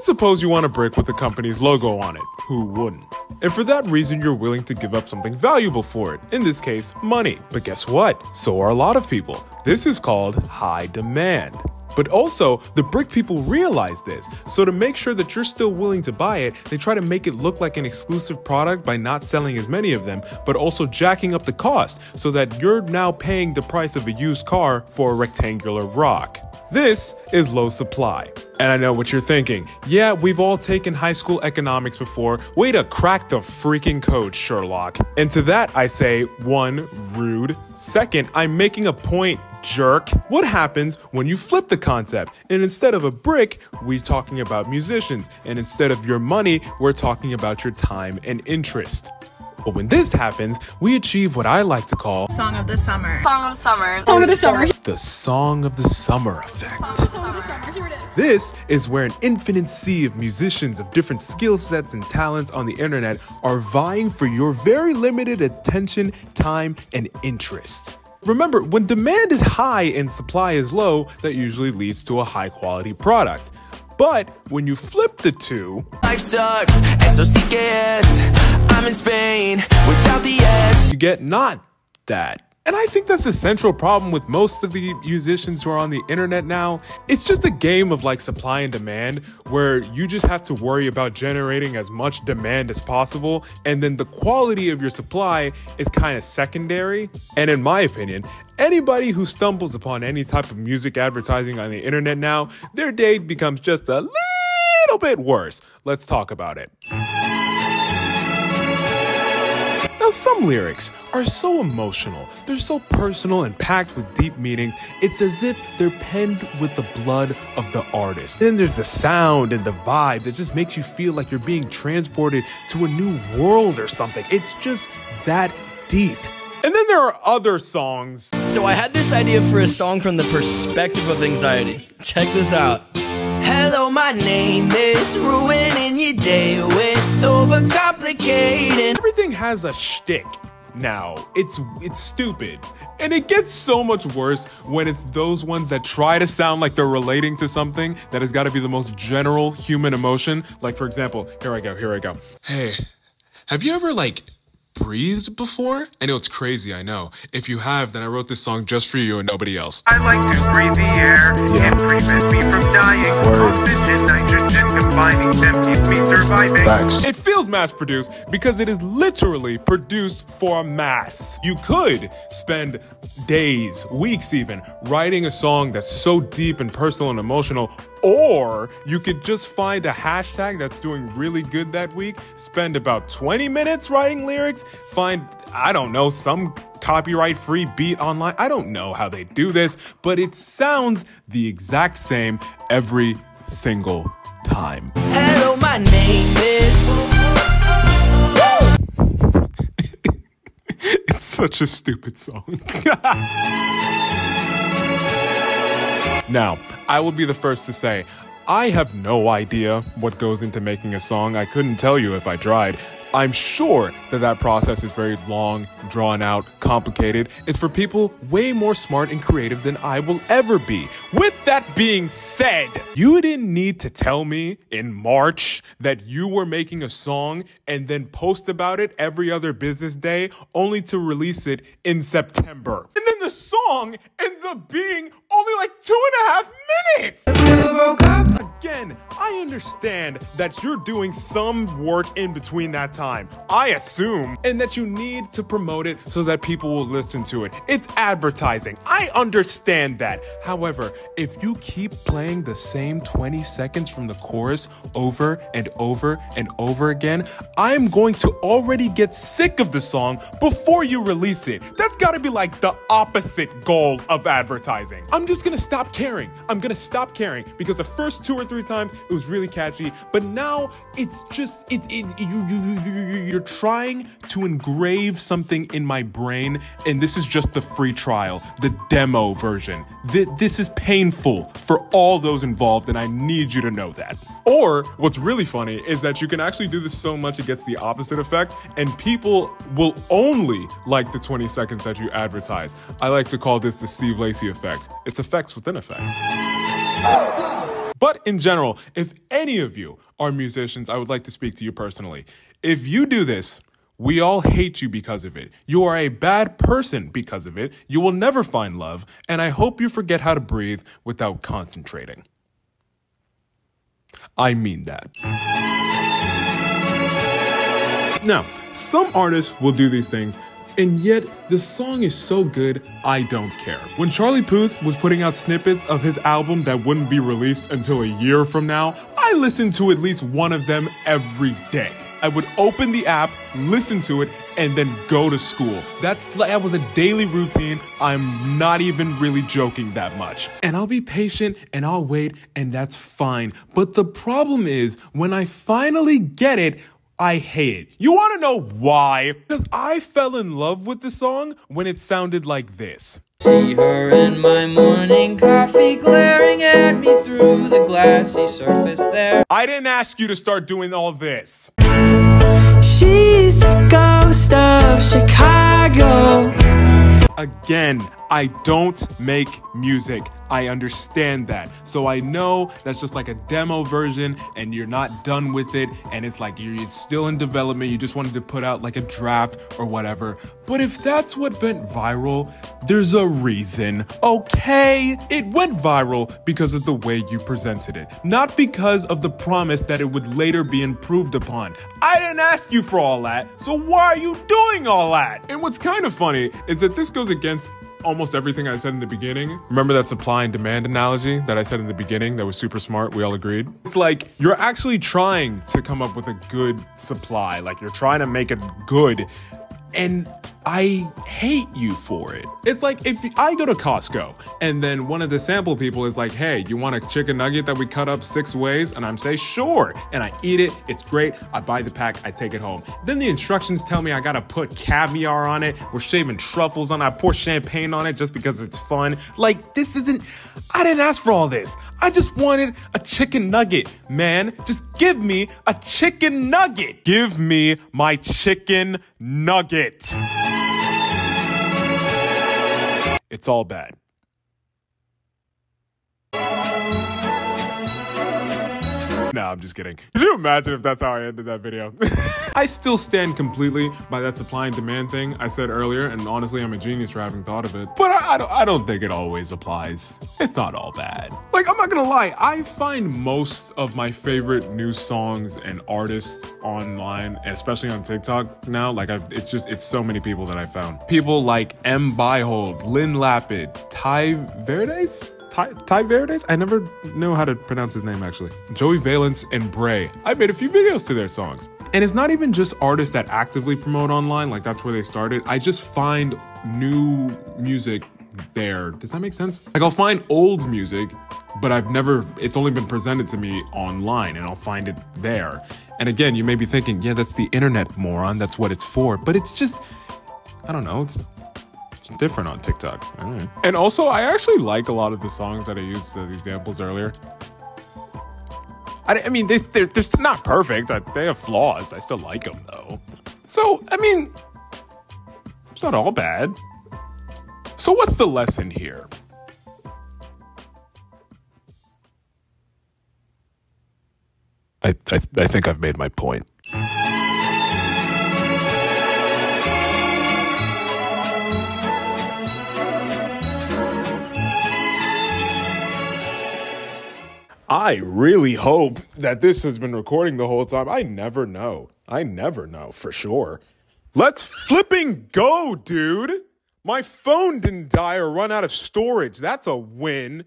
Let's suppose you want a brick with the company's logo on it. Who wouldn't? And for that reason, you're willing to give up something valuable for it, in this case, money. But guess what? So are a lot of people. This is called high demand. But also, the brick people realize this, so to make sure that you're still willing to buy it, they try to make it look like an exclusive product by not selling as many of them, but also jacking up the cost, so that you're now paying the price of a used car for a rectangular rock. This is low supply. And I know what you're thinking. Yeah, we've all taken high school economics before. Way to crack the freaking code, Sherlock. And to that I say, 1, rude. 2nd, I'm making a point, jerk. What happens when you flip the concept? And instead of a brick, we're talking about musicians. And instead of your money, we're talking about your time and interest. But when this happens, we achieve what I like to call Song of the Summer. Song of the Summer. Song of the Summer. The Song of the Summer effect. Song of the Summer. Here it is. This is where an infinite sea of musicians of different skill sets and talents on the internet are vying for your very limited attention, time, and interest. Remember, when demand is high and supply is low, that usually leads to a high quality product. But when you flip the two, life sucks, SOCKS, I'm in Spain without the S. You get not that. And I think that's the central problem with most of the musicians who are on the internet now. It's just a game of like supply and demand where you just have to worry about generating as much demand as possible. And then the quality of your supply is kind of secondary. And in my opinion, anybody who stumbles upon any type of music advertising on the internet now, their day becomes just a little bit worse. Let's talk about it. Now, some lyrics are so emotional, they're so personal and packed with deep meanings, it's as if they're penned with the blood of the artist. Then there's the sound and the vibe that just makes you feel like you're being transported to a new world or something. It's just that deep. And then there are other songs. So I had this idea for a song from the perspective of anxiety. Check this out. Hello, my name is ruining your day with overcomplicating. Everything has a shtick now. It's stupid. And it gets so much worse when it's those ones that try to sound like they're relating to something that has got to be the most general human emotion. Like, for example, here I go. Hey, have you ever, breathed before? I know it's crazy, I know. If you have, then I wrote this song just for you and nobody else. I like to breathe the air. It prevents me from dying. Oxygen, nitrogen, combining them keeps me surviving. Facts. It feels mass-produced because it is literally produced for mass. You could spend days, weeks even, writing a song that's so deep and personal and emotional, or you could just find a hashtag that's doing really good that week, spend about 20 minutes writing lyrics, find, I don't know, some copyright-free beat online. I don't know how they do this, but it sounds the exact same every single time. Hello, my name is... It's such a stupid song. Now, I will be the first to say, I have no idea what goes into making a song. I couldn't tell you if I tried. I'm sure that process is very long, drawn out, complicated. It's for people way more smart and creative than I will ever be. With that being said, you didn't need to tell me in March that you were making a song and then post about it every other business day, only to release it in September. And then the song ends up being only 2.5 minutes. If we ever broke up. Again, I understand that you're doing some work in between that time, I assume, and that you need to promote it so that people will listen to it. It's advertising. I understand that. However, if you keep playing the same 20 seconds from the chorus over and over and over again, I'm going to already get sick of the song before you release it. That's gotta be the opposite goal of advertising. I'm just gonna stop caring. I'm gonna stop caring because the first 2 or 3 times it was really catchy, but now it's just you're trying to engrave something in my brain, and this is just the free trial, the demo version. This is painful for all those involved, and I need you to know that. Or what's really funny is that you can actually do this so much it gets the opposite effect, and people will only like the 20 seconds that you advertise. I like to call this the Steve Lacy effect. It's effects within effects. But in general, if any of you are musicians, I would like to speak to you personally. If you do this, we all hate you because of it. You are a bad person because of it. You will never find love, and I hope you forget how to breathe without concentrating. I mean that. Now, some artists will do these things, and yet the song is so good, I don't care. When Charlie Puth was putting out snippets of his album that wouldn't be released until a year from now, I listened to at least one of them every day. I would open the app, listen to it, and then go to school. That was a daily routine. I'm not even really joking that much. And I'll be patient and I'll wait, and that's fine. But the problem is, when I finally get it, I hate it. You want to know why? Because I fell in love with the song when it sounded like this. See her in my morning coffee glaring at me through the glassy surface there. I didn't ask you to start doing all this. She's the ghost of Chicago. Again, I don't make music. I understand that. So I know that's just like a demo version and you're not done with it and it's like it's still in development. You just wanted to put out like a draft or whatever. But if that's what went viral, there's a reason, okay? It went viral because of the way you presented it, not because of the promise that it would later be improved upon. I didn't ask you for all that, so why are you doing all that? And what's kind of funny is that this goes against almost everything I said in the beginning. Remember that supply and demand analogy that I said in the beginning that was super smart, we all agreed? It's like you're actually trying to come up with a good supply, like you're trying to make it good, and I hate you for it. It's like if I go to Costco and then one of the sample people is like, hey, you want a chicken nugget that we cut up 6 ways? And I'm saying, sure. And I eat it, it's great. I buy the pack, I take it home. Then the instructions tell me I gotta put caviar on it. We're shaving truffles on it. I pour champagne on it just because it's fun. Like, I didn't ask for all this. I just wanted a chicken nugget, man. Just give me a chicken nugget. Give me my chicken nugget. It's all bad. No, I'm just kidding. Could you imagine if that's how I ended that video? I still stand completely by that supply and demand thing I said earlier, and honestly, I'm a genius for having thought of it. But I don't think it always applies. It's not all bad. Like, I'm not gonna lie, I find most of my favorite new songs and artists online, especially on TikTok now. Like, it's so many people that I found. People like M. Byhold, Lynn Lapid, Ty Verdes? Ty Verdes? I never knew how to pronounce his name, actually. Joey Valence and Bray. I made a few videos to their songs. And it's not even just artists that actively promote online, like that's where they started. I just find new music there. Does that make sense? Like, I'll find old music, but it's only been presented to me online, and I'll find it there. And again, you may be thinking, yeah, that's the internet, moron. That's what it's for. But it's just, I don't know. It's different on TikTok. And also, I actually like a lot of the songs that I used as examples earlier. I mean, they're not perfect. They have flaws. I still like them, though. So, I mean, it's not all bad. So what's the lesson here? I think I've made my point. I really hope that this has been recording the whole time. I never know for sure. Let's flipping go, dude. My phone didn't die or run out of storage. That's a win.